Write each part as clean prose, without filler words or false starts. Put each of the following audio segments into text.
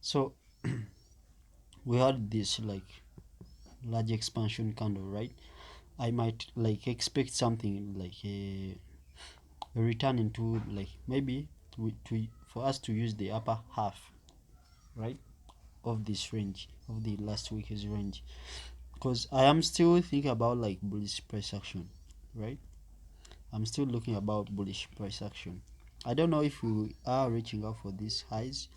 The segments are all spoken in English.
So we had this like large expansion candle, right? I might like expect something like a return into like maybe for us to use the upper half, right, of this range of the last week's range, because I am still thinking about like bullish price action, right? I'm still looking about bullish price action. I don't know if we are reaching out for these highs,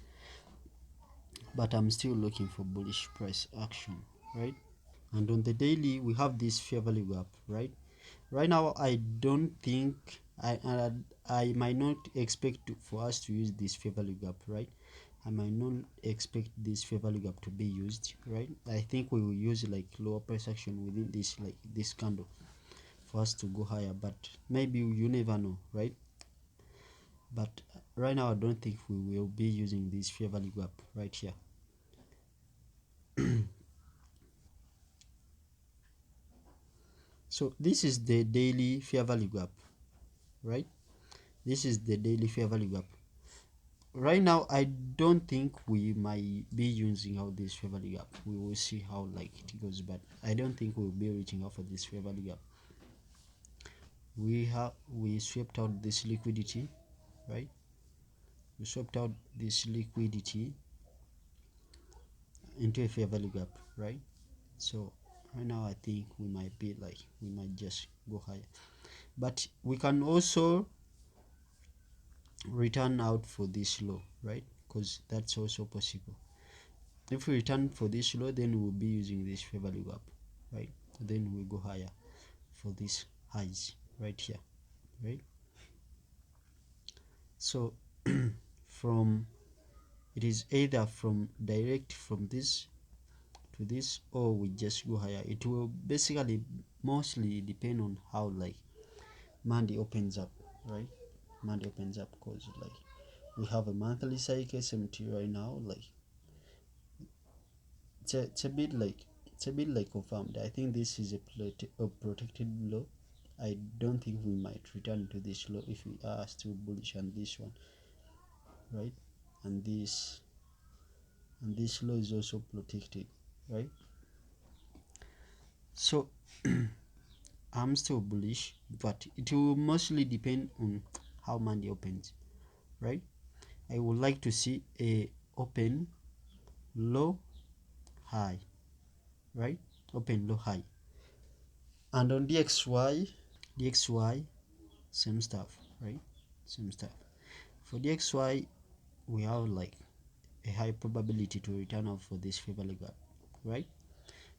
but I'm still looking for bullish price action, right? And on the daily, we have this fair value gap, right? Right now, I don't think I might not expect for us to use this fair value gap, right? I might not expect this fair value gap to be used, right? I think we will use like lower price action within this like this candle for us to go higher, but maybe you never know, right? But right now, I don't think we will be using this fair value gap right here. So this is the daily fair value gap, right? This is the daily fair value gap. Right now, I don't think we might be using out this fair value gap. We will see how like it goes, but I don't think we'll be reaching out for this fair value gap. We swept out this liquidity, right? We swept out this liquidity into a fair value gap, right? So right now, I think we might be like we might just go higher, but we can also return out for this low, right? Because that's also possible. If we return for this low, then we'll be using this fair value gap, right? Then we go higher for these highs right here, right? So from it is either from direct from this to this, or we just go higher. It will basically mostly depend on how like Monday opens up, right? Monday opens up, because like we have a monthly cycle SMT right now. Like it's a bit like confirmed. I think this is a protected low. I don't think we might return to this low if we are still bullish on this one, right? And this low is also protected, right? So I'm still bullish, but it will mostly depend on how Monday opens, right? I would like to see a open low high, right? Open low high. And on DXY, same stuff, right? Same stuff. For DXY, we have like a high probability to return out for this fair value gap, right?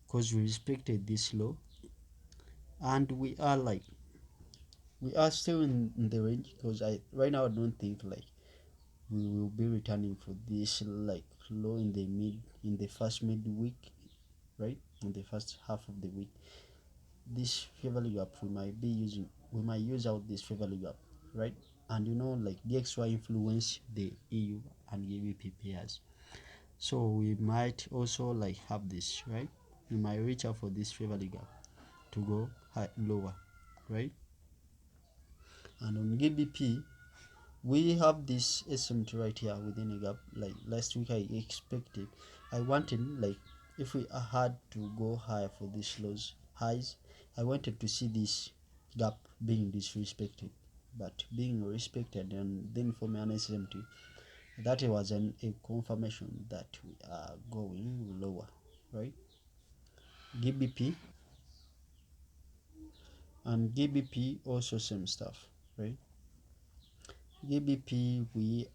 Because we respected this low, and we are still in the range, because I right now I don't think like we will be returning for this like low in the first midweek, right? In the first half of the week, this fair value gap we might use out this fair value gap, right? And like DXY influence the EU and GBP pairs, so we might also like have this, right? We might reach out for this fair value gap to go lower, right? And on GBP, we have this SMT right here within a gap. Like last week, I wanted like if we had to go higher for these lows highs, I wanted to see this gap being disrespected, but being respected, and then for me an SMT, that was a confirmation that we are going lower, right? GBP and GBP also same stuff, right? GBP,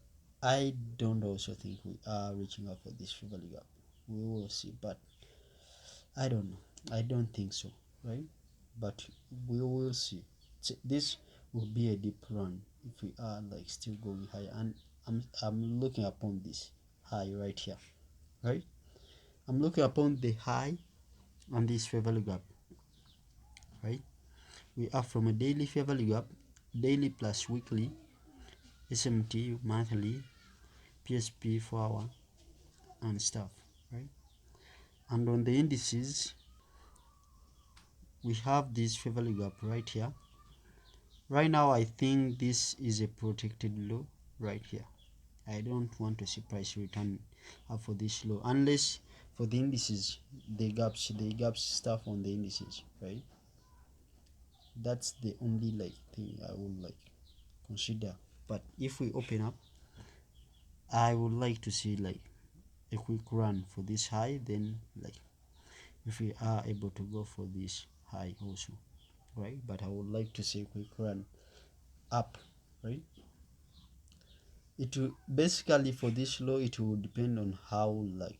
I don't also think we are reaching out for this fair value gap. We will see, but I don't know. I don't think so, right? But we will see. This will be a deep run if we are like still going higher, and I'm looking upon this high right here, right? I'm looking upon the high on this fair value gap, right? We are from a daily fair value gap, daily plus weekly, SMT monthly, PSP 4 hour, and stuff, right? And on the indices, we have this fair value gap right here. Right now, I think this is a protected low right here. I don't want to see price return up for this low unless for the indices, the gaps stuff on the indices, right? That's the only like thing I would like consider. But if we open up, I would like to see like a quick run for this high, then like if we are able to go for this high also, right? But I would like to see a quick run up, right? It will basically for this low, it will depend on how like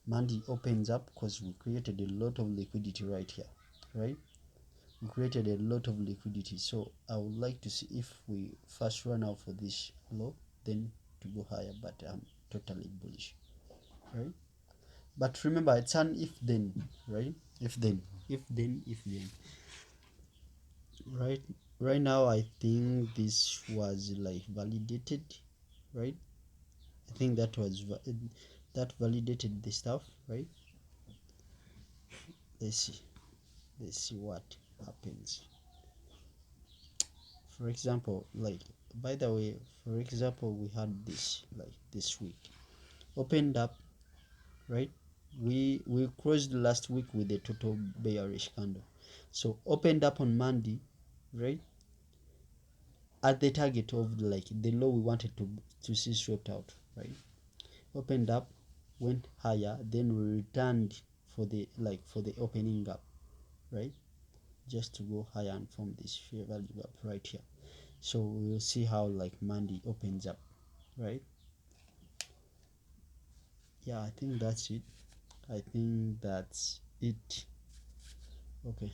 Monday opens up, because we created a lot of liquidity right here, right? We created a lot of liquidity, so I would like to see if we first run out for this low, then to go higher. But I'm totally bullish, right? But remember, it's an if then, right? If then, right? Right now I think this was like validated, right? I think that validated the stuff, right? let's see let's see what happens. For example, like, by the way, for example, we had this like this week opened up, right? We closed last week with a total bearish candle, so opened up on Monday, right, at the target of like the low we wanted to see swept out, right? Opened up, went higher, then we returned for the like for the opening gap, right? Just to go higher and form this fair value gap right here. So we'll see how like Monday opens up, right? Yeah, I think that's it. Okay.